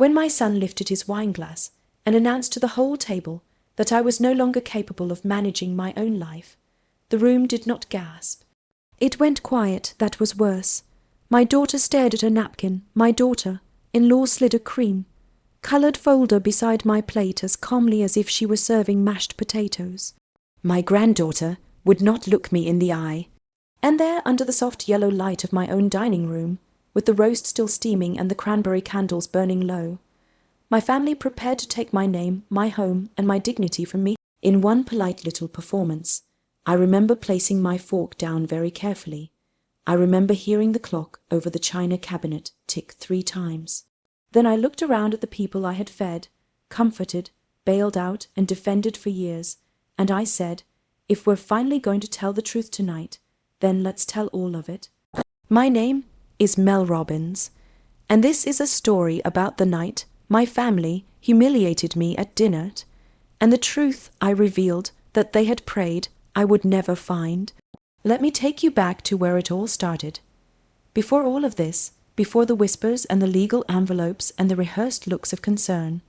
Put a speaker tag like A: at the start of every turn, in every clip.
A: When my son lifted his wine glass and announced to the whole table that I was no longer capable of managing my own life, the room did not gasp. It went quiet, that was worse. My daughter stared at her napkin. My daughter-in-law slid a cream-coloured folder beside my plate as calmly as if she were serving mashed potatoes. My granddaughter would not look me in the eye. And there, under the soft yellow light of my own dining room, with the roast still steaming and the cranberry candles burning low, my family prepared to take my name, my home, and my dignity from me in one polite little performance. I remember placing my fork down very carefully. I remember hearing the clock over the china cabinet tick 3 times. Then I looked around at the people I had fed, comforted, bailed out, and defended for years, and I said, if we're finally going to tell the truth tonight, then let's tell all of it. My name is Mel Robbins, and this is a story about the night my family humiliated me at dinner, and the truth I revealed that they had prayed I would never find. Let me take you back to where it all started. Before all of this, before the whispers and the legal envelopes and the rehearsed looks of concern,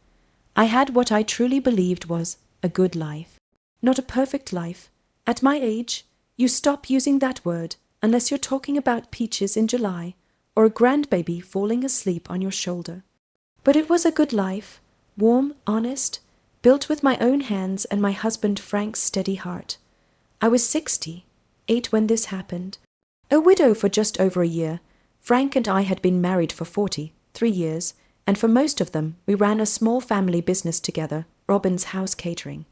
A: I had what I truly believed was a good life. Not a perfect life. At my age, you stop using that word unless you're talking about peaches in July or a grandbaby falling asleep on your shoulder. But it was a good life, warm, honest, built with my own hands and my husband Frank's steady heart. I was 68 when this happened. A widow for just over a year, Frank and I had been married for 43 years, and for most of them we ran a small family business together, Robbins House Catering.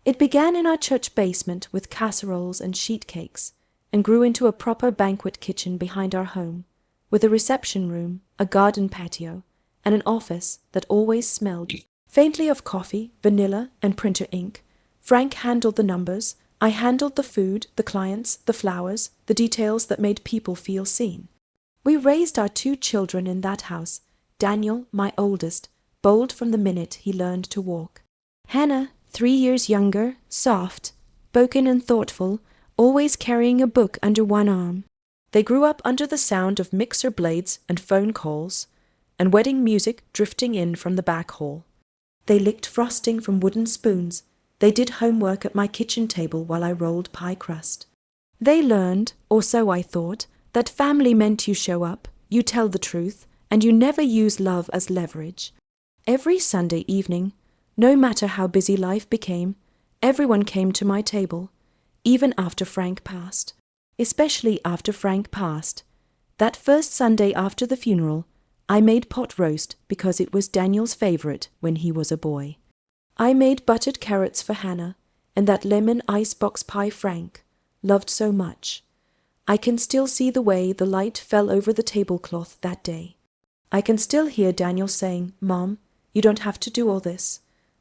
A: It began in our church basement with casseroles and sheet cakes, and grew into a proper banquet kitchen behind our home, with a reception room, a garden patio, and an office that always smelled faintly of coffee, vanilla, and printer ink. Frank handled the numbers, I handled the food, the clients, the flowers, the details that made people feel seen. We raised our 2 children in that house. Daniel, my oldest, bold from the minute he learned to walk. Hannah, 3 years younger, soft, spoken and thoughtful, always carrying a book under one arm. They grew up under the sound of mixer blades and phone calls, and wedding music drifting in from the back hall. They licked frosting from wooden spoons. They did homework at my kitchen table while I rolled pie crust. They learned, or so I thought, that family meant you show up, you tell the truth, and you never use love as leverage. Every Sunday evening, no matter how busy life became, everyone came to my table, even after Frank passed. Especially after Frank passed. That first Sunday after the funeral, I made pot roast because it was Daniel's favorite when he was a boy. I made buttered carrots for Hannah, and that lemon icebox pie Frank loved so much. I can still see the way the light fell over the tablecloth that day. I can still hear Daniel saying, "Mom, you don't have to do all this,"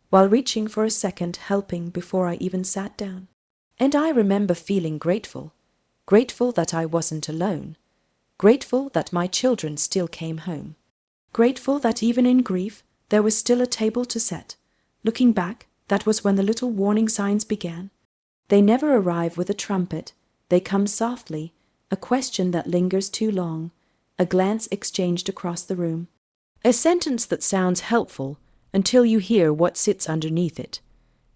A: while reaching for a second helping before I even sat down. And I remember feeling grateful that I wasn't alone, grateful that my children still came home, grateful that even in grief there was still a table to set. Looking back, that was when the little warning signs began. They never arrive with a trumpet. They come softly, a question that lingers too long, a glance exchanged across the room, a sentence that sounds helpful until you hear what sits underneath it.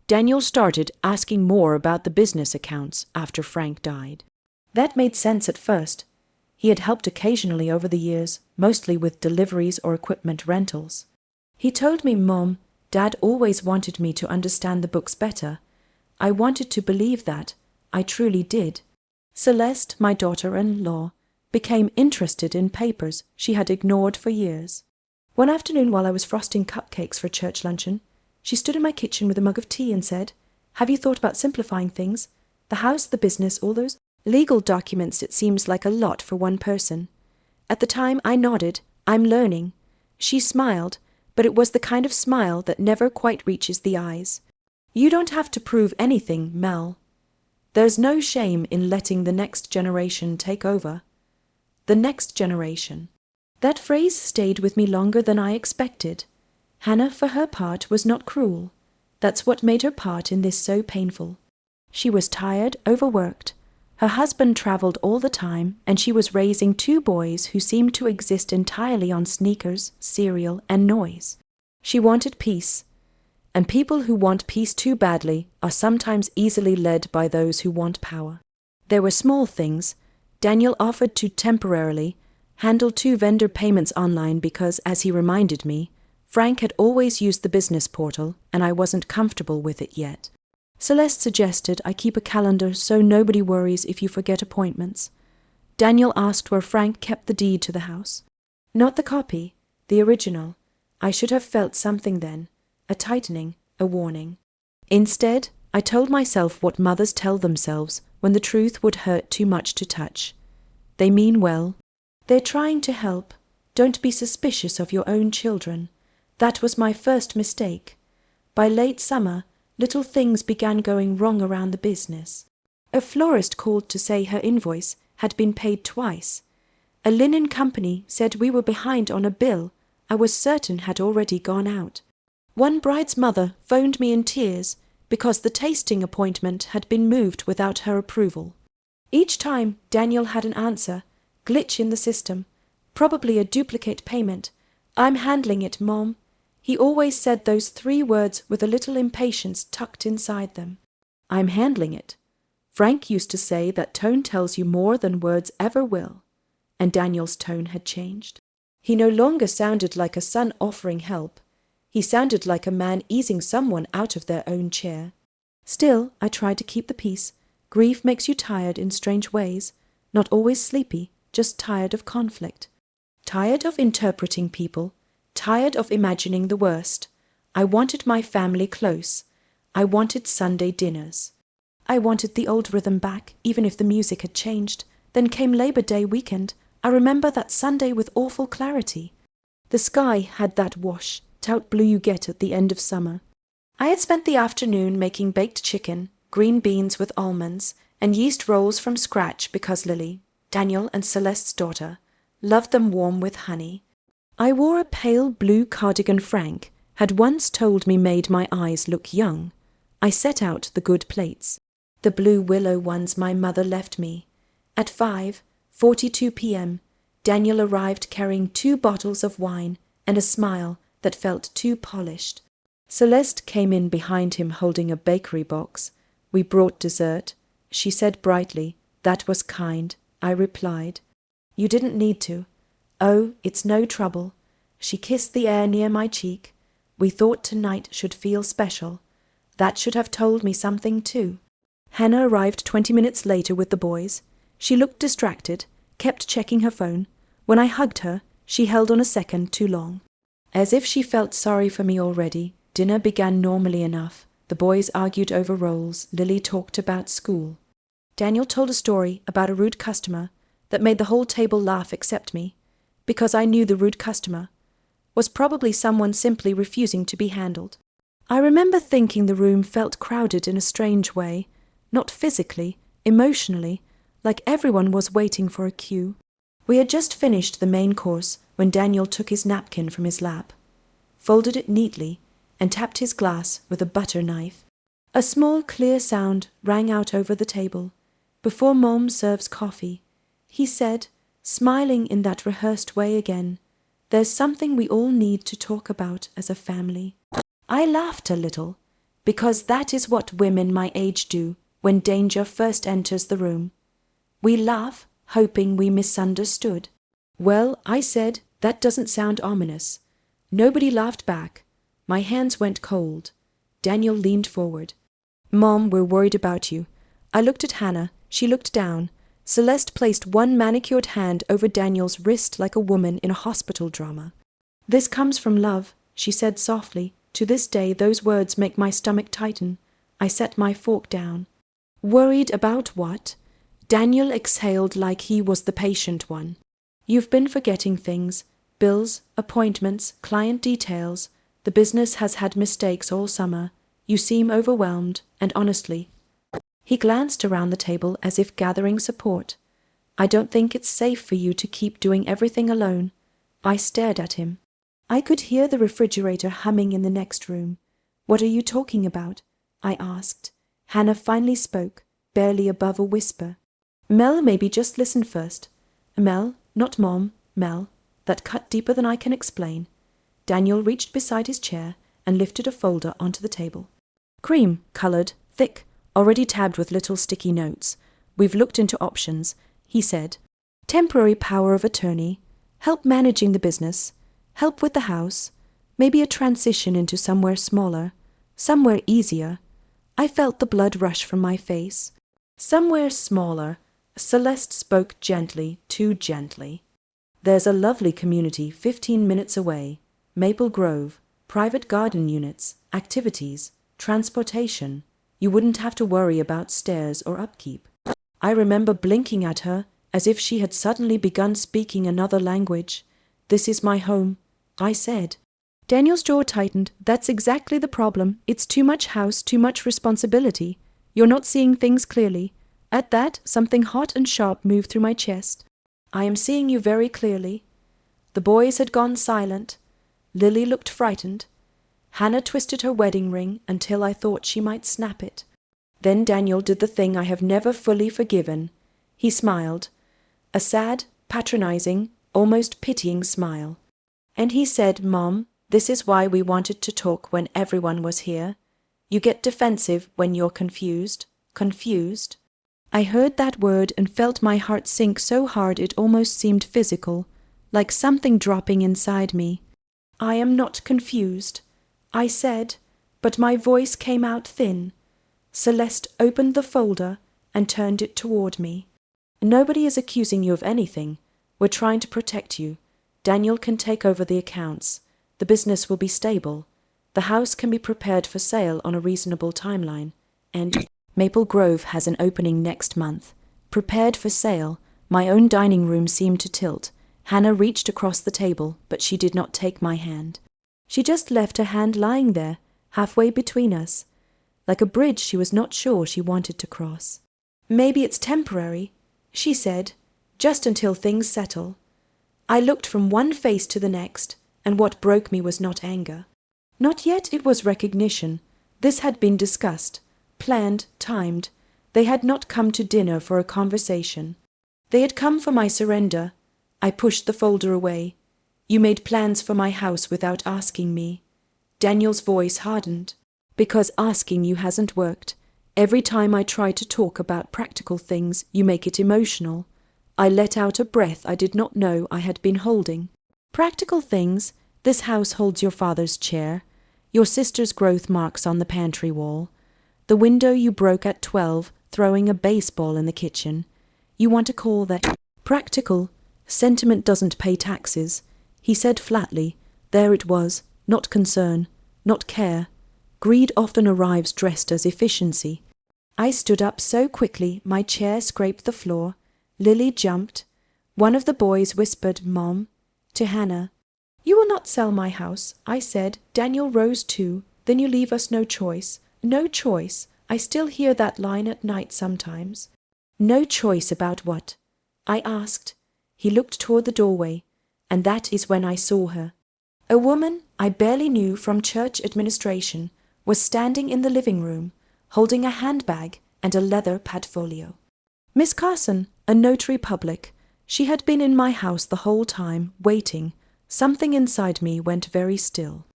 A: Daniel started asking more about the business accounts after Frank died. That made sense at first. He had helped occasionally over the years, mostly with deliveries or equipment rentals. He told me, "Mom, Dad always wanted me to understand the books better." I wanted to believe that. I truly did. Celeste, my daughter-in-law, became interested in papers she had ignored for years. One afternoon while I was frosting cupcakes for church luncheon, she stood in my kitchen with a mug of tea and said, "Have you thought about simplifying things? The house, the business, all those legal documents, it seems like a lot for one person." At the time I nodded, "I'm learning." She smiled, but it was the kind of smile that never quite reaches the eyes. "You don't have to prove anything, Mel. There's no shame in letting the next generation take over." The next generation. That phrase stayed with me longer than I expected. Hannah, for her part, was not cruel. That's what made her part in this so painful. She was tired, overworked. Her husband traveled all the time, and she was raising 2 boys who seemed to exist entirely on sneakers, cereal, and noise. She wanted peace, and people who want peace too badly are sometimes easily led by those who want power. There were small things. Daniel offered to temporarily handle 2 vendor payments online because, as he reminded me, Frank had always used the business portal and I wasn't comfortable with it yet. Celeste suggested I keep a calendar so nobody worries if you forget appointments. Daniel asked where Frank kept the deed to the house. Not the copy, the original. I should have felt something then, a tightening, a warning. Instead, I told myself what mothers tell themselves when the truth would hurt too much to touch. They mean well. They're trying to help. Don't be suspicious of your own children. That was my first mistake. By late summer, little things began going wrong around the business. A florist called to say her invoice had been paid twice. A linen company said we were behind on a bill I was certain had already gone out. One bride's mother phoned me in tears because the tasting appointment had been moved without her approval. Each time Daniel had an answer, glitch in the system, probably a duplicate payment. I'm handling it, Mom. He always said those 3 words with a little impatience tucked inside them. I'm handling it. Frank used to say that tone tells you more than words ever will. And Daniel's tone had changed. He no longer sounded like a son offering help. He sounded like a man easing someone out of their own chair. Still, I tried to keep the peace. Grief makes you tired in strange ways, not always sleepy, just tired of conflict. Tired of interpreting people, tired of imagining the worst. I wanted my family close. I wanted Sunday dinners. I wanted the old rhythm back, even if the music had changed. Then came Labor Day weekend. I remember that Sunday with awful clarity. The sky had that wash, tout blue you get at the end of summer. I had spent the afternoon making baked chicken, green beans with almonds, and yeast rolls from scratch because Lily, Daniel and Celeste's daughter, loved them warm with honey. I wore a pale blue cardigan Frank had once told me made my eyes look young. I set out the good plates, the blue willow ones my mother left me. At 5:42 p.m., Daniel arrived carrying 2 bottles of wine and a smile that felt too polished. Celeste came in behind him holding a bakery box. We brought dessert. She said brightly, "That was kind." I replied, "You didn't need to." "Oh, it's no trouble." She kissed the air near my cheek. We thought tonight should feel special. That should have told me something too. Hannah arrived 20 minutes later with the boys. She looked distracted, kept checking her phone. When I hugged her, she held on a second too long. As if she felt sorry for me already, dinner began normally enough. The boys argued over roles. Lily talked about school. Daniel told a story about a rude customer that made the whole table laugh except me, because I knew the rude customer was probably someone simply refusing to be handled. I remember thinking the room felt crowded in a strange way, not physically, emotionally, like everyone was waiting for a cue. We had just finished the main course when Daniel took his napkin from his lap, folded it neatly, and tapped his glass with a butter knife. A small, clear sound rang out over the table. "Before Mom serves coffee," he said, smiling in that rehearsed way again, "there's something we all need to talk about as a family." I laughed a little, because that is what women my age do when danger first enters the room. We laugh, hoping we misunderstood. "Well," I said, "that doesn't sound ominous." Nobody laughed back. My hands went cold. Daniel leaned forward. "Mom, we're worried about you." I looked at Hannah. She looked down. Celeste placed one manicured hand over Daniel's wrist like a woman in a hospital drama. "This comes from love," she said softly. To this day, those words make my stomach tighten. I set my fork down. "Worried about what?" Daniel exhaled like he was the patient one. "You've been forgetting things. Bills, appointments, client details. The business has had mistakes all summer. You seem overwhelmed, and honestly..." He glanced around the table as if gathering support. "I don't think it's safe for you to keep doing everything alone." I stared at him. I could hear the refrigerator humming in the next room. "What are you talking about?" I asked. Hannah finally spoke, barely above a whisper. "Mel, maybe just listen first." "Mel, not Mom, Mel." That cut deeper than I can explain. Daniel reached beside his chair and lifted a folder onto the table. Cream, coloured, thick, already tabbed with little sticky notes. We've looked into options, he said. Temporary power of attorney, help managing the business, help with the house, maybe a transition into somewhere smaller, somewhere easier. I felt the blood rush from my face. Somewhere smaller. Celeste spoke gently, too gently. There's a lovely community 15 minutes away. Maple Grove, private garden units, activities, transportation. You wouldn't have to worry about stairs or upkeep. I remember blinking at her as if she had suddenly begun speaking another language. This is my home, I said. Daniel's jaw tightened. That's exactly the problem. It's too much house, too much responsibility. You're not seeing things clearly. At that, something hot and sharp moved through my chest. I am seeing you very clearly. The boys had gone silent. Lily looked frightened. Hannah twisted her wedding ring until I thought she might snap it. Then Daniel did the thing I have never fully forgiven. He smiled. A sad, patronizing, almost pitying smile. And he said, Mom, this is why we wanted to talk when everyone was here. You get defensive when you're confused. Confused. I heard that word and felt my heart sink so hard it almost seemed physical, like something dropping inside me. I am not confused, I said, but my voice came out thin. Celeste opened the folder and turned it toward me. Nobody is accusing you of anything. We're trying to protect you. Daniel can take over the accounts. The business will be stable. The house can be prepared for sale on a reasonable timeline. And Maple Grove has an opening next month. Prepared for sale. My own dining room seemed to tilt. Hannah reached across the table, but she did not take my hand. She just left her hand lying there, halfway between us. Like a bridge she was not sure she wanted to cross. Maybe it's temporary, she said, just until things settle. I looked from one face to the next, and what broke me was not anger. Not yet it was recognition. This had been discussed, planned, timed. They had not come to dinner for a conversation. They had come for my surrender. I pushed the folder away. You made plans for my house without asking me. Daniel's voice hardened. Because asking you hasn't worked. Every time I try to talk about practical things, you make it emotional. I let out a breath I did not know I had been holding. Practical things? This house holds your father's chair, your sister's growth marks on the pantry wall, the window you broke at 12, throwing a baseball in the kitchen. You want to call that practical? Sentiment doesn't pay taxes, he said flatly. There it was, not concern, not care. Greed often arrives dressed as efficiency. I stood up so quickly my chair scraped the floor. Lily jumped. One of the boys whispered, Mom, to Hannah. You will not sell my house, I said. Daniel rose too. Then you leave us no choice. No choice. I still hear that line at night sometimes. No choice about what? I asked. He looked toward the doorway, and that is when I saw her. A woman I barely knew from church administration was standing in the living room, holding a handbag and a leather padfolio. Miss Carson, a notary public. She had been in my house the whole time, waiting. Something inside me went very still.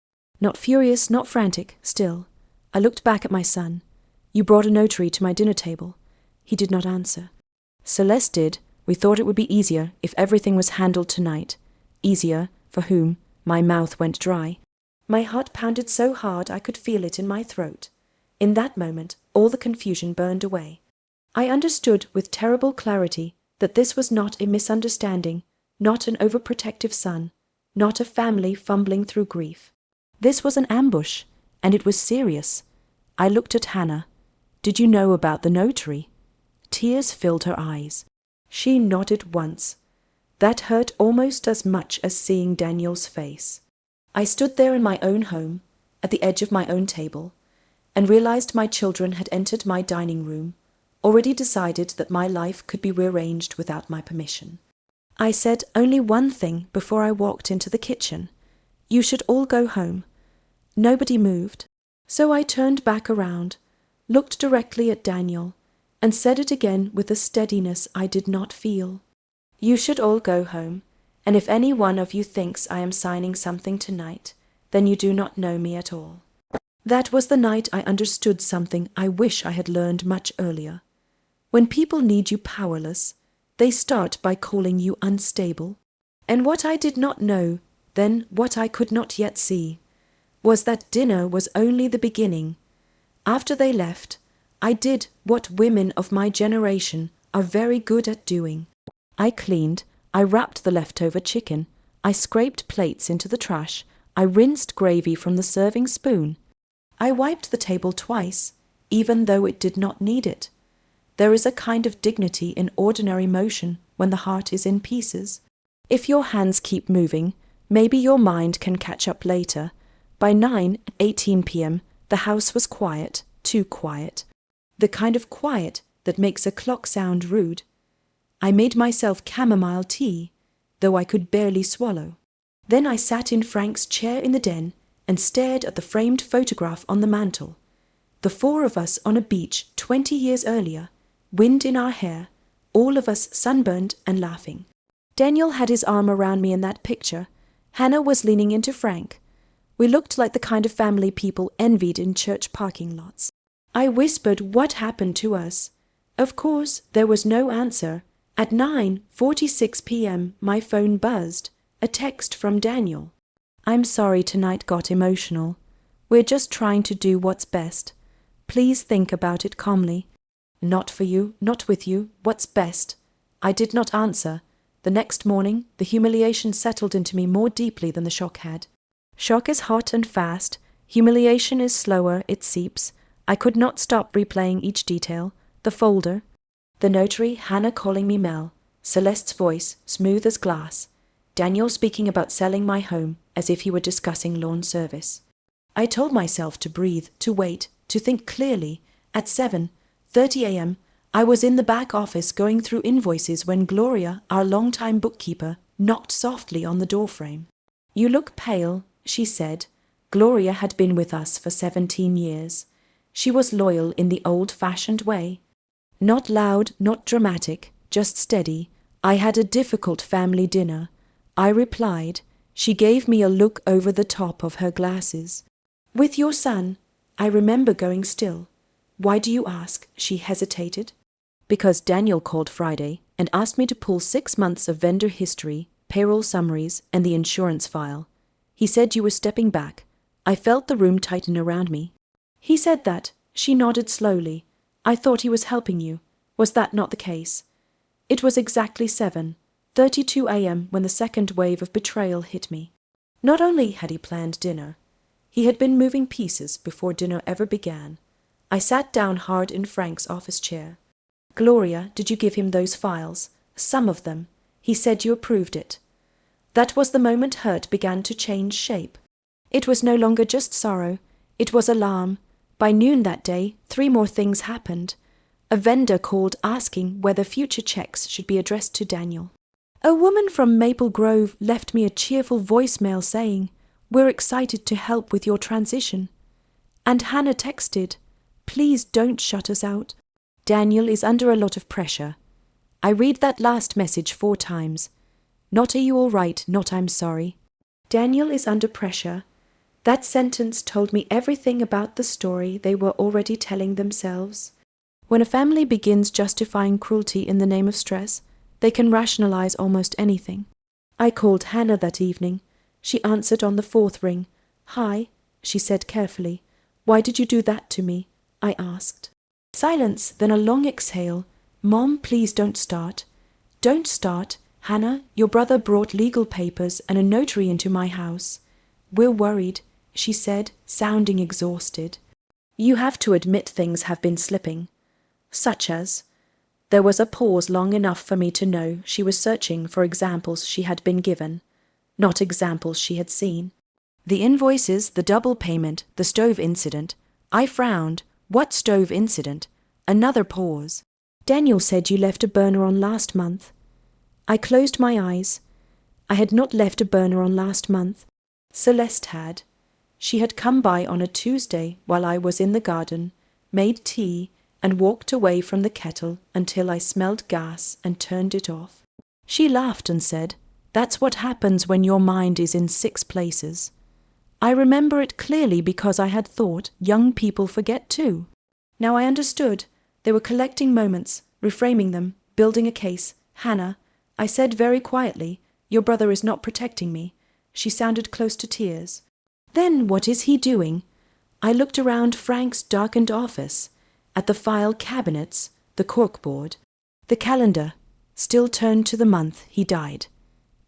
A: Not furious, not frantic, still. I looked back at my son. You brought a notary to my dinner table. He did not answer. Celeste did. We thought it would be easier if everything was handled tonight. Easier, for whom? My mouth went dry. My heart pounded so hard I could feel it in my throat. In that moment, all the confusion burned away. I understood with terrible clarity that this was not a misunderstanding, not an overprotective son, not a family fumbling through grief. This was an ambush, and it was serious. I looked at Hannah. Did you know about the notary? Tears filled her eyes. She nodded once. That hurt almost as much as seeing Daniel's face. I stood there in my own home, at the edge of my own table, and realized my children had entered my dining room, already decided that my life could be rearranged without my permission. I said only one thing before I walked into the kitchen. You should all go home. Nobody moved. So I turned back around, looked directly at Daniel, and said it again with a steadiness I did not feel. You should all go home, and if any one of you thinks I am signing something tonight, then you do not know me at all. That was the night I understood something I wish I had learned much earlier. When people need you powerless, they start by calling you unstable. And what I did not know, then what I could not yet see, was that dinner was only the beginning. After they left, I did what women of my generation are very good at doing. I cleaned, I wrapped the leftover chicken, I scraped plates into the trash, I rinsed gravy from the serving spoon. I wiped the table twice, even though it did not need it. There is a kind of dignity in ordinary motion when the heart is in pieces. If your hands keep moving, maybe your mind can catch up later. By 9:18 p.m., the house was quiet, too quiet. The kind of quiet that makes a clock sound rude. I made myself chamomile tea, though I could barely swallow. Then I sat in Frank's chair in the den and stared at the framed photograph on the mantel. The four of us on a beach 20 years earlier, wind in our hair, all of us sunburned and laughing. Daniel had his arm around me in that picture. Hannah was leaning into Frank. We looked like the kind of family people envied in church parking lots. I whispered what happened to us. Of course, there was no answer. At 9:46 p.m., my phone buzzed. A text from Daniel. I'm sorry tonight got emotional. We're just trying to do what's best. Please think about it calmly. Not for you, not with you, what's best? I did not answer. The next morning, the humiliation settled into me more deeply than the shock had. Shock is hot and fast. Humiliation is slower, it seeps. I could not stop replaying each detail. The folder. The notary, Hannah calling me Mel. Celeste's voice, smooth as glass. Daniel speaking about selling my home as if he were discussing lawn service. I told myself to breathe, to wait, to think clearly. At 7:30 a.m., I was in the back office going through invoices when Gloria, our long-time bookkeeper, knocked softly on the doorframe. You look pale, she said. Gloria had been with us for 17 years. She was loyal in the old-fashioned way. Not loud, not dramatic, just steady. I had a difficult family dinner. I replied. She gave me a look over the top of her glasses. With your son? I remember going still. Why do you ask? She hesitated. Because Daniel called Friday and asked me to pull 6 months of vendor history, payroll summaries, and the insurance file. He said you were stepping back. I felt the room tighten around me. He said that. She nodded slowly. I thought he was helping you. Was that not the case? It was exactly 7:32 a.m. when the second wave of betrayal hit me. Not only had he planned dinner, he had been moving pieces before dinner ever began. I sat down hard in Frank's office chair. Gloria, did you give him those files? Some of them. He said you approved it. That was the moment hurt began to change shape. It was no longer just sorrow. It was alarm. By noon that day, 3 more things happened. A vendor called asking whether future checks should be addressed to Daniel. A woman from Maple Grove left me a cheerful voicemail saying, "We're excited to help with your transition." And Hannah texted, "Please don't shut us out. Daniel is under a lot of pressure." I read that last message 4 times. Not "Are you all right?" Not "I'm sorry." Daniel is under pressure. That sentence told me everything about the story they were already telling themselves. When a family begins justifying cruelty in the name of stress, they can rationalize almost anything. I called Hannah that evening. She answered on the 4th ring. "Hi," she said carefully. "Why did you do that to me?" I asked. Silence, then a long exhale. "Mom, please don't start." "Don't start. Hannah, your brother brought legal papers and a notary into my house. We're worried," she said, sounding exhausted. "You have to admit things have been slipping." Such as? There was a pause long enough for me to know she was searching for examples she had been given, not examples she had seen. The invoices, the double payment, the stove incident. I frowned. What stove incident? Another pause. "Daniel said you left a burner on last month." I closed my eyes. I had not left a burner on last month. Celeste had. She had come by on a Tuesday while I was in the garden, made tea, and walked away from the kettle until I smelled gas and turned it off. She laughed and said, "That's what happens when your mind is in 6 places." I remember it clearly because I had thought young people forget too. Now I understood. They were collecting moments, reframing them, building a case. Hannah, I said very quietly, your brother is not protecting me. She sounded close to tears. Then what is he doing? I looked around Frank's darkened office, at the file cabinets, the corkboard, the calendar, still turned to the month he died,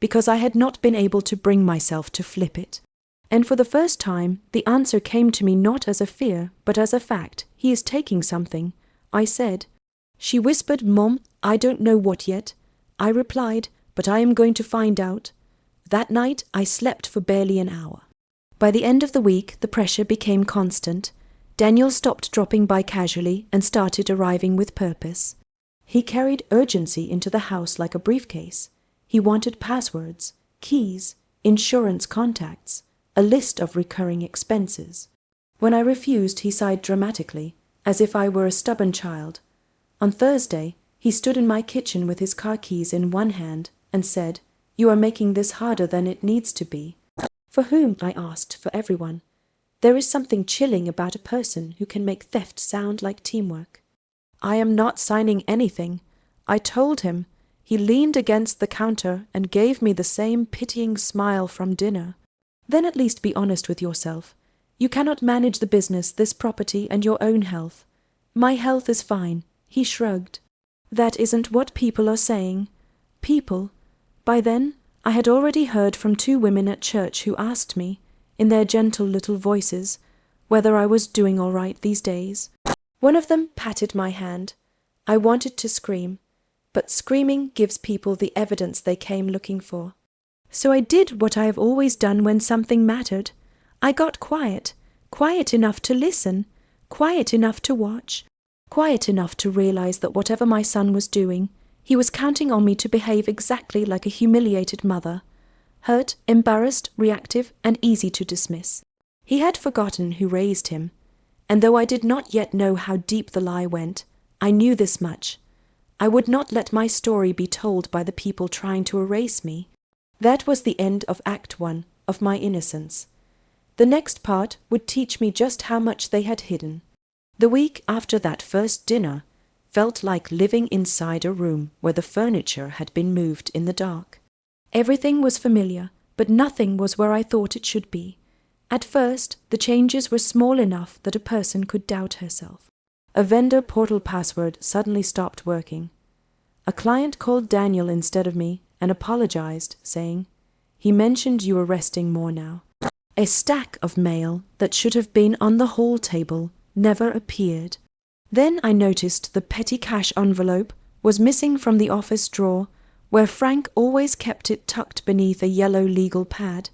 A: because I had not been able to bring myself to flip it. And for the first time, the answer came to me not as a fear, but as a fact. He is taking something, I said. She whispered, Mom, I don't know what yet. I replied, but I am going to find out. That night, I slept for barely an hour. By the end of the week, the pressure became constant. Daniel stopped dropping by casually and started arriving with purpose. He carried urgency into the house like a briefcase. He wanted passwords, keys, insurance contacts, a list of recurring expenses. When I refused, he sighed dramatically, as if I were a stubborn child. On Thursday, he stood in my kitchen with his car keys in one hand and said, You are making this harder than it needs to be. For whom? I asked. For everyone. There is something chilling about a person who can make theft sound like teamwork. I am not signing anything. I told him. He leaned against the counter and gave me the same pitying smile from dinner. Then at least be honest with yourself. You cannot manage the business, this property, and your own health. My health is fine. He shrugged. That isn't what people are saying. People. By then, I had already heard from 2 women at church who asked me, in their gentle little voices, whether I was doing all right these days. One of them patted my hand. I wanted to scream, but screaming gives people the evidence they came looking for. So I did what I have always done when something mattered. I got quiet, quiet enough to listen, quiet enough to watch, quiet enough to realize that whatever my son was doing, he was counting on me to behave exactly like a humiliated mother. Hurt, embarrassed, reactive, and easy to dismiss. He had forgotten who raised him, and though I did not yet know how deep the lie went, I knew this much. I would not let my story be told by the people trying to erase me. That was the end of Act 1 of my innocence. The next part would teach me just how much they had hidden. The week after that first dinner felt like living inside a room where the furniture had been moved in the dark. Everything was familiar, but nothing was where I thought it should be. At first, the changes were small enough that a person could doubt herself. A vendor portal password suddenly stopped working. A client called Daniel instead of me and apologized, saying, He mentioned you are resting more now. A stack of mail that should have been on the hall table never appeared. Then I noticed the petty cash envelope was missing from the office drawer, where Frank always kept it tucked beneath a yellow legal pad.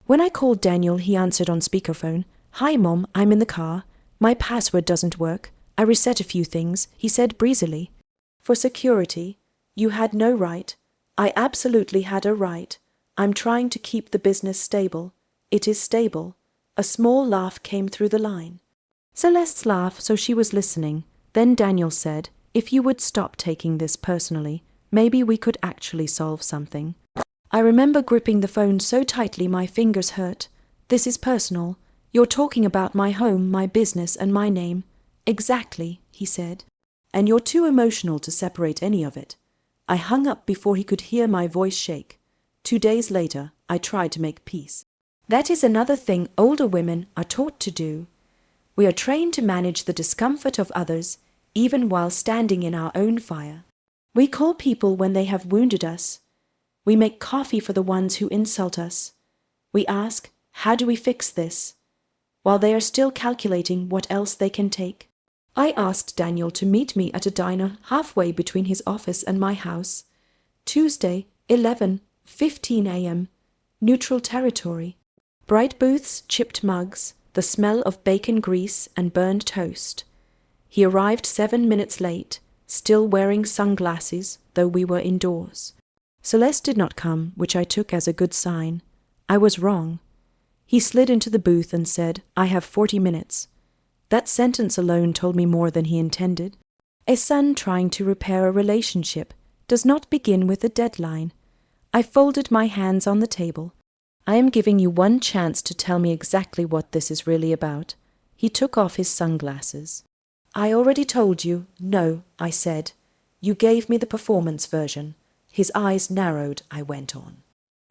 A: When I called Daniel, he answered on speakerphone. Hi, Mom, I'm in the car. My password doesn't work. I reset a few things, he said breezily. For security, you had no right. I absolutely had a right. I'm trying to keep the business stable. It is stable. A small laugh came through the line. Celeste's laugh, so she was listening. Then Daniel said, If you would stop taking this personally, maybe we could actually solve something. I remember gripping the phone so tightly my fingers hurt. This is personal. You're talking about my home, my business, and my name. Exactly, he said. And you're too emotional to separate any of it. I hung up before he could hear my voice shake. 2 days later, I tried to make peace. That is another thing older women are taught to do. We are trained to manage the discomfort of others, even while standing in our own fire. We call people when they have wounded us. We make coffee for the ones who insult us. We ask, How do we fix this? While they are still calculating what else they can take. I asked Daniel to meet me at a diner halfway between his office and my house. Tuesday, 11:15 a.m. Neutral territory. Bright booths, chipped mugs, the smell of bacon grease and burned toast. He arrived 7 minutes late, still wearing sunglasses, though we were indoors. Celeste did not come, which I took as a good sign. I was wrong. He slid into the booth and said, I have 40 minutes. That sentence alone told me more than he intended. A son trying to repair a relationship does not begin with a deadline. I folded my hands on the table. I am giving you one chance to tell me exactly what this is really about. He took off his sunglasses. I already told you, no, I said. You gave me the performance version. His eyes narrowed, I went on.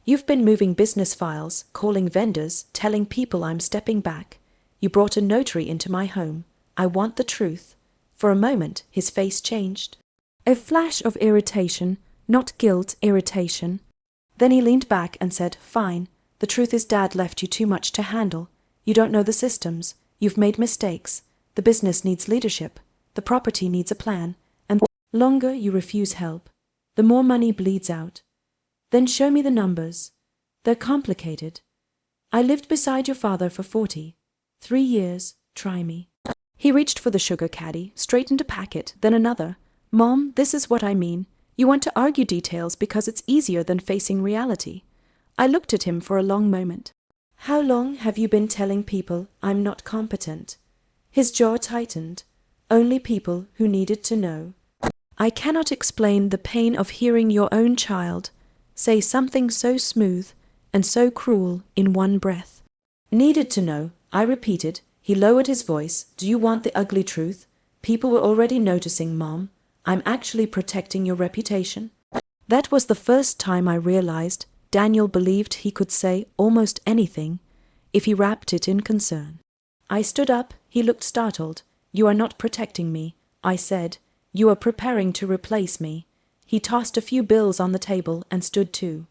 A: You've been moving business files, calling vendors, telling people I'm stepping back. You brought a notary into my home. I want the truth. For a moment, his face changed. A flash of irritation, not guilt, irritation. Then he leaned back and said, fine. The truth is Dad left you too much to handle. You don't know the systems. You've made mistakes. The business needs leadership. The property needs a plan. And the longer you refuse help, the more money bleeds out. Then show me the numbers. They're complicated. I lived beside your father for 3 years. Try me. He reached for the sugar caddy, straightened a packet, then another. Mom, this is what I mean. You want to argue details because it's easier than facing reality. I looked at him for a long moment. How long have you been telling people I'm not competent? His jaw tightened. Only people who needed to know. I cannot explain the pain of hearing your own child say something so smooth and so cruel in one breath. Needed to know, I repeated. He lowered his voice. Do you want the ugly truth? People were already noticing, Mom. I'm actually protecting your reputation. That was the first time I realized Daniel believed he could say almost anything if he wrapped it in concern. I stood up. He looked startled. You are not protecting me, I said. You are preparing to replace me. He tossed a few bills on the table and stood too.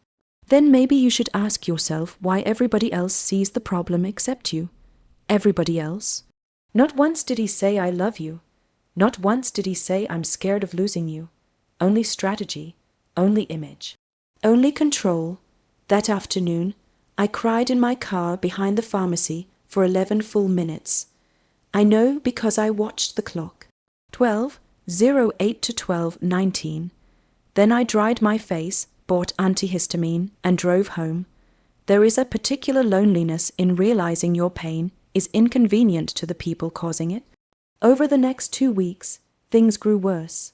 A: Then maybe you should ask yourself why everybody else sees the problem except you. Everybody else. Not once did he say I love you. Not once did he say I'm scared of losing you. Only strategy, only image, only control. That afternoon, I cried in my car behind the pharmacy for 11 full minutes. I know because I watched the clock. 12:08 to 12:19. Then I dried my face, bought antihistamine, and drove home. There is a particular loneliness in realizing your pain is inconvenient to the people causing it. Over the next 2 weeks, things grew worse.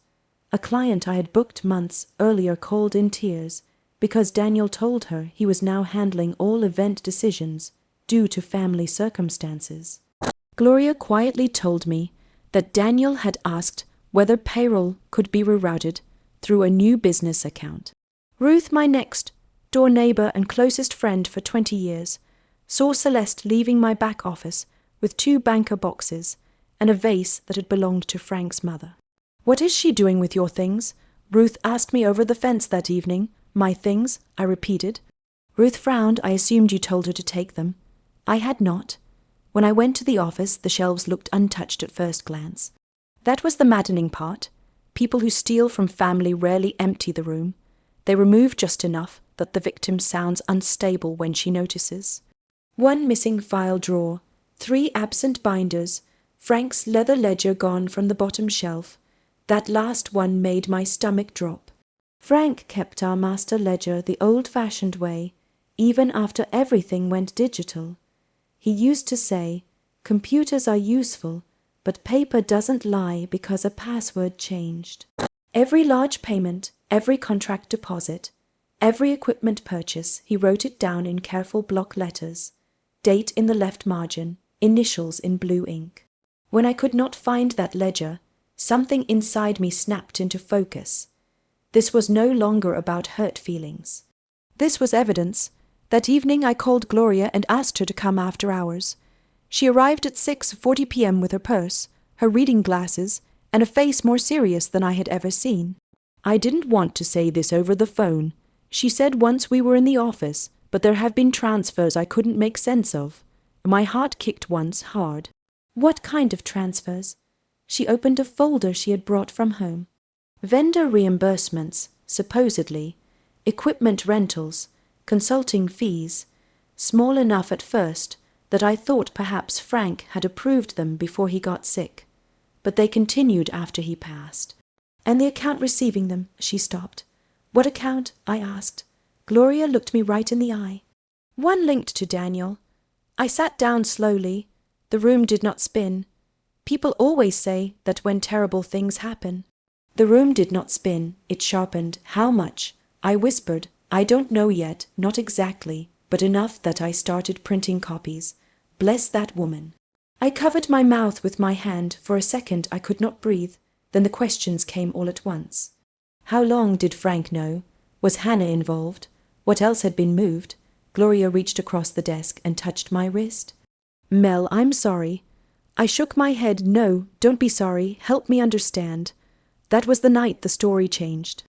A: A client I had booked months earlier called in tears because Daniel told her he was now handling all event decisions due to family circumstances. Gloria quietly told me that Daniel had asked whether payroll could be rerouted through a new business account. Ruth, my next door neighbor and closest friend for 20 years, saw Celeste leaving my back office with 2 banker boxes and a vase that had belonged to Frank's mother. What is she doing with your things? Ruth asked me over the fence that evening. My things, I repeated. Ruth frowned. I assumed you told her to take them. I had not. When I went to the office, the shelves looked untouched at first glance. That was the maddening part. People who steal from family rarely empty the room. They remove just enough that the victim sounds unstable when she notices. 1 missing file drawer, 3 absent binders, Frank's leather ledger gone from the bottom shelf. That last one made my stomach drop. Frank kept our master ledger the old-fashioned way, even after everything went digital. He used to say, computers are useful, but paper doesn't lie because a password changed. Every large payment, every contract deposit, every equipment purchase, he wrote it down in careful block letters, date in the left margin, initials in blue ink. When I could not find that ledger, something inside me snapped into focus. This was no longer about hurt feelings. This was evidence. That evening I called Gloria and asked her to come after hours. She arrived at 6:40 p.m. with her purse, her reading glasses, and a face more serious than I had ever seen. I didn't want to say this over the phone. She said once we were in the office, but there have been transfers I couldn't make sense of. My heart kicked once hard. What kind of transfers? She opened a folder she had brought from home. Vendor reimbursements, supposedly, equipment rentals, consulting fees, small enough at first that I thought perhaps Frank had approved them before he got sick. But they continued after he passed. And the account receiving them, she stopped. What account? I asked. Gloria looked me right in the eye. One linked to Daniel. I sat down slowly. The room did not spin. People always say that when terrible things happen. The room did not spin. It sharpened. How much? I whispered. I don't know yet, not exactly, but enough that I started printing copies. Bless that woman. I covered my mouth with my hand. For a second I could not breathe. Then the questions came all at once. How long did Frank know? Was Hannah involved? What else had been moved? Gloria reached across the desk and touched my wrist. Mel, I'm sorry. I shook my head. No, don't be sorry. Help me understand. That was the night the story changed.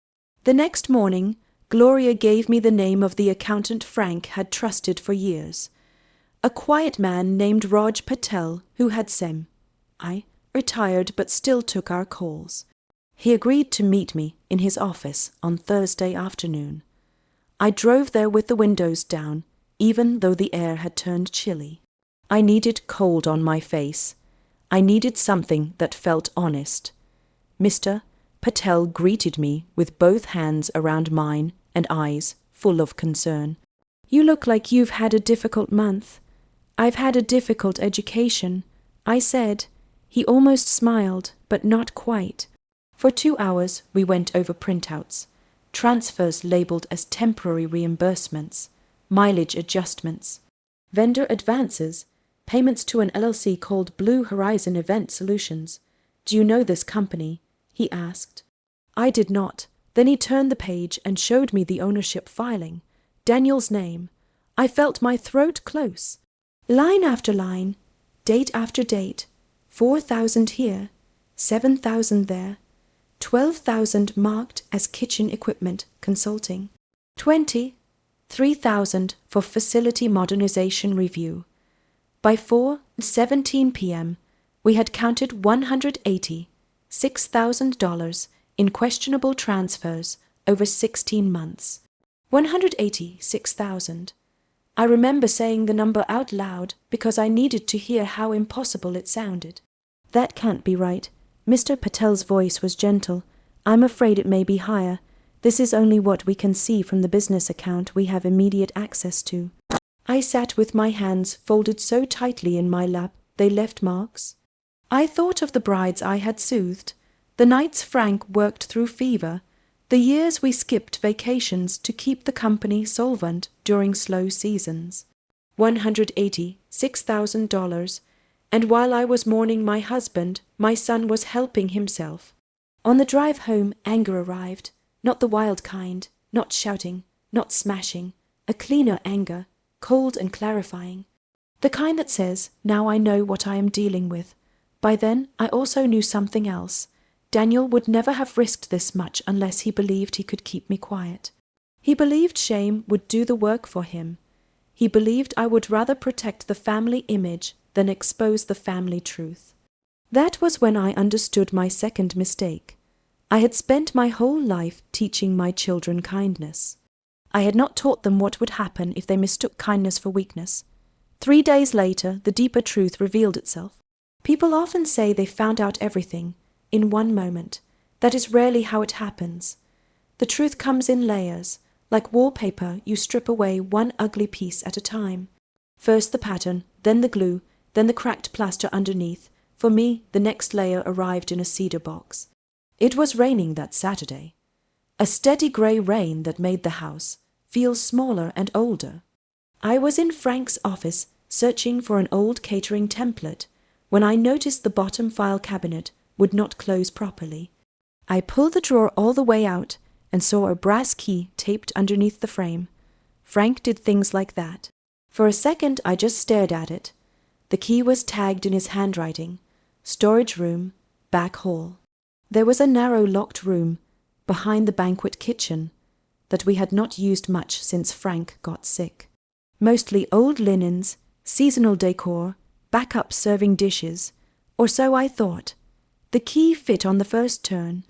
A: The next morning, Gloria gave me the name of the accountant Frank had trusted for years. A quiet man named Raj Patel who had retired but still took our calls. He agreed to meet me in his office on Thursday afternoon. I drove there with the windows down, even though the air had turned chilly. I needed cold on my face. I needed something that felt honest. Mr. Patel greeted me with both hands around mine and eyes full of concern. You look like you've had a difficult month. I've had a difficult education, I said. He almost smiled, but not quite. For 2 hours we went over printouts, transfers labeled as temporary reimbursements, mileage adjustments, vendor advances, payments to an LLC called Blue Horizon Event Solutions. Do you know this company? He asked. I did not. Then he turned the page and showed me the ownership filing. Daniel's name. I felt my throat close. Line after line, date after date, 4,000 here, 7,000 there, 12,000 marked as kitchen equipment consulting, 3,000 for facility modernization review. By 4:17 p.m., we had counted $186,000 in questionable transfers over 16 months. 186,000. I remember saying the number out loud because I needed to hear how impossible it sounded. That can't be right. Mr. Patel's voice was gentle. I'm afraid it may be higher. This is only what we can see from the business account we have immediate access to. I sat with my hands folded so tightly in my lap they left marks. I thought of the brides I had soothed, the nights Frank worked through fever, the years we skipped vacations to keep the company solvent during slow seasons. $186,000, and while I was mourning my husband, my son was helping himself. On the drive home, anger arrived, not the wild kind, not shouting, not smashing, a cleaner anger, cold and clarifying. The kind that says, now I know what I am dealing with. By then, I also knew something else. Daniel would never have risked this much unless he believed he could keep me quiet. He believed shame would do the work for him. He believed I would rather protect the family image than expose the family truth. That was when I understood my second mistake. I had spent my whole life teaching my children kindness. I had not taught them what would happen if they mistook kindness for weakness. 3 days later, the deeper truth revealed itself. People often say they found out everything in one moment. That is rarely how it happens. The truth comes in layers. Like wallpaper, you strip away one ugly piece at a time. First the pattern, then the glue, then the cracked plaster underneath. For me, the next layer arrived in a cedar box. It was raining that Saturday. A steady grey rain that made the house feel smaller and older. I was in Frank's office searching for an old catering template when I noticed the bottom file cabinet would not close properly. I pulled the drawer all the way out and saw a brass key taped underneath the frame. Frank did things like that. For a second I just stared at it. The key was tagged in his handwriting. Storage room, back hall. There was a narrow locked room behind the banquet kitchen that we had not used much since Frank got sick. Mostly old linens, seasonal decor, backup serving dishes, or so I thought. The key fit on the first turn.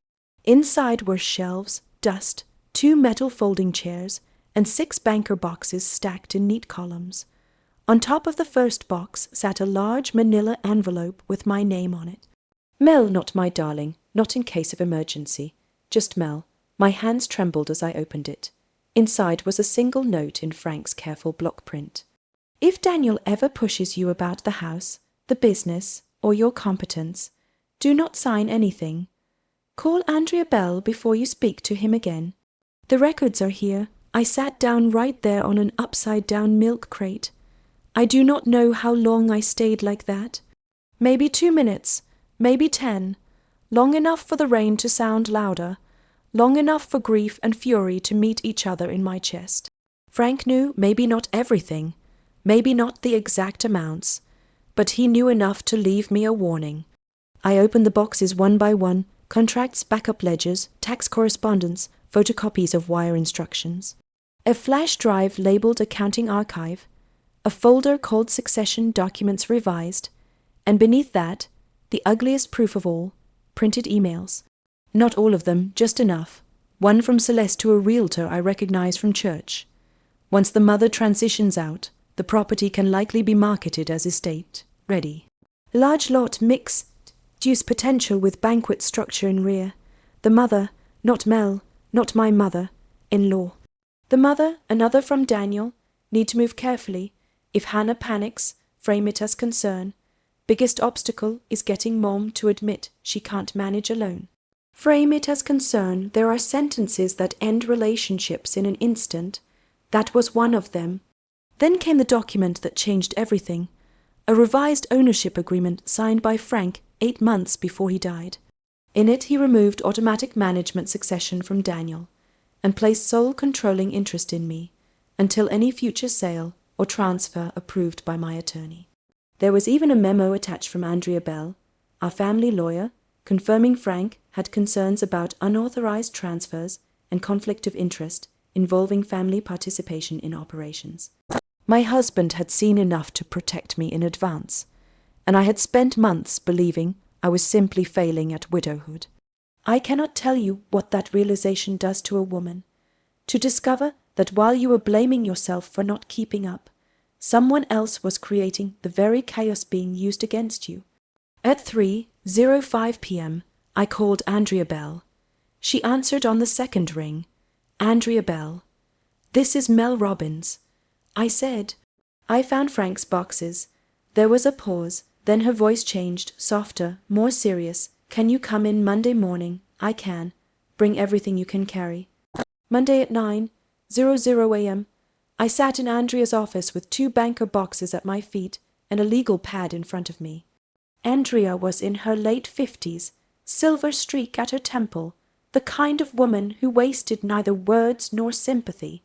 A: Inside were shelves, dust, 2 metal folding chairs, and 6 banker boxes stacked in neat columns. On top of the first box sat a large manila envelope with my name on it. Mel, not my darling, not in case of emergency. Just Mel. My hands trembled as I opened it. Inside was a single note in Frank's careful block print. If Daniel ever pushes you about the house, the business, or your competence, do not sign anything. Call Andrea Bell before you speak to him again. The records are here, I sat down right there on an upside-down milk crate. I do not know how long I stayed like that. Maybe 2 minutes, maybe 10. Long enough for the rain to sound louder, long enough for grief and fury to meet each other in my chest. Frank knew maybe not everything, maybe not the exact amounts, but he knew enough to leave me a warning. I opened the boxes one by one, contracts, backup ledgers, tax correspondence, photocopies of wire instructions. A flash drive labeled Accounting Archive, a folder called Succession Documents Revised, and beneath that, the ugliest proof of all, printed emails. Not all of them, just enough. One from Celeste to a realtor I recognize from church. Once the mother transitions out, the property can likely be marketed as estate ready. Large lot mixed use potential with banquet structure in rear. The mother, not Mel, not my mother-in-law. The mother, another from Daniel, need to move carefully. If Hannah panics, frame it as concern. Biggest obstacle is getting Mom to admit she can't manage alone. Frame it as concern. There are sentences that end relationships in an instant. That was one of them. Then came the document that changed everything. A revised ownership agreement signed by Frank 8 months before he died. In it he removed automatic management succession from Daniel and placed sole controlling interest in me until any future sale or transfer approved by my attorney. There was even a memo attached from Andrea Bell, our family lawyer, confirming Frank had concerns about unauthorized transfers and conflict of interest involving family participation in operations. My husband had seen enough to protect me in advance, and I had spent months believing I was simply failing at widowhood. I cannot tell you what that realization does to a woman, to discover that while you were blaming yourself for not keeping up, someone else was creating the very chaos being used against you. At 3:05 p.m., I called Andrea Bell. She answered on the second ring. Andrea Bell. This is Mel Robbins. I said. I found Frank's boxes. There was a pause, then her voice changed, softer, more serious. Can you come in Monday morning? I can. Bring everything you can carry. Monday at 9:00 a.m. I sat in Andrea's office with 2 banker boxes at my feet and a legal pad in front of me. Andrea was in her late 50s, silver streak at her temple, the kind of woman who wasted neither words nor sympathy,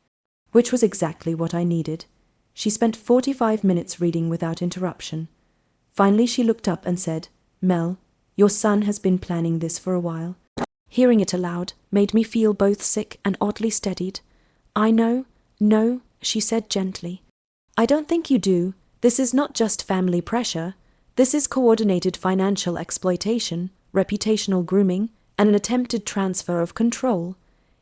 A: which was exactly what I needed. She spent 45 minutes reading without interruption. Finally she looked up and said, Mel, your son has been planning this for a while. Hearing it aloud made me feel both sick and oddly steadied. I know, no, she said gently. I don't think you do. This is not just family pressure. This is coordinated financial exploitation, reputational grooming, and an attempted transfer of control.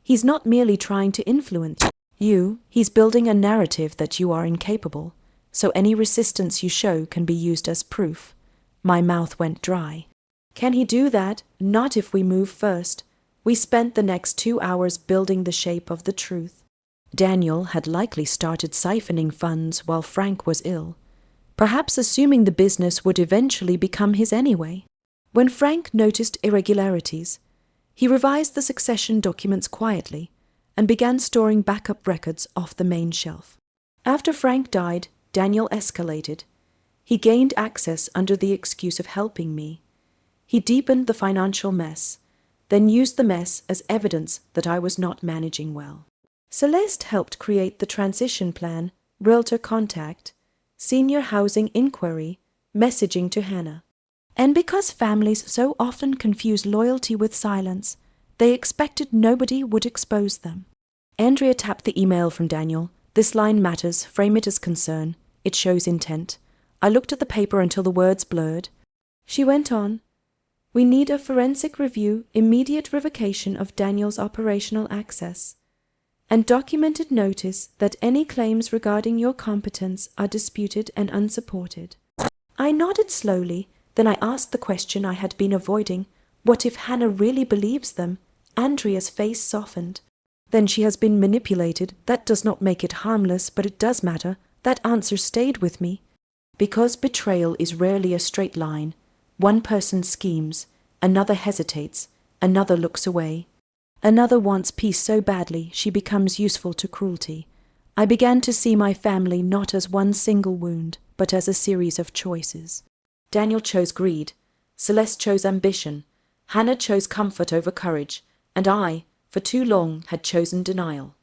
A: He's not merely trying to influence you. He's building a narrative that you are incapable, so any resistance you show can be used as proof. My mouth went dry. Can he do that? Not if we move first. We spent the next 2 hours building the shape of the truth. Daniel had likely started siphoning funds while Frank was ill, perhaps assuming the business would eventually become his anyway. When Frank noticed irregularities, he revised the succession documents quietly and began storing backup records off the main shelf. After Frank died, Daniel escalated. He gained access under the excuse of helping me. He deepened the financial mess, then used the mess as evidence that I was not managing well. Celeste helped create the transition plan, realtor contact, senior housing inquiry, messaging to Hannah. And because families so often confuse loyalty with silence, they expected nobody would expose them. Andrea tapped the email from Daniel. This line matters, frame it as concern. It shows intent. I looked at the paper until the words blurred. She went on. We need a forensic review, immediate revocation of Daniel's operational access, and documented notice that any claims regarding your competence are disputed and unsupported. I nodded slowly, then I asked the question I had been avoiding. What if Hannah really believes them? Andrea's face softened. Then she has been manipulated. That does not make it harmless, but it does matter. That answer stayed with me. Because betrayal is rarely a straight line. One person schemes, another hesitates, another looks away. Another wants peace so badly she becomes useful to cruelty. I began to see my family not as one single wound, but as a series of choices. Daniel chose greed, Celeste chose ambition, Hannah chose comfort over courage, and I, for too long, had chosen denial.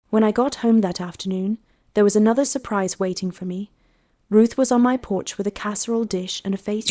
A: When I got home that afternoon, there was another surprise waiting for me. Ruth was on my porch with a casserole dish and a face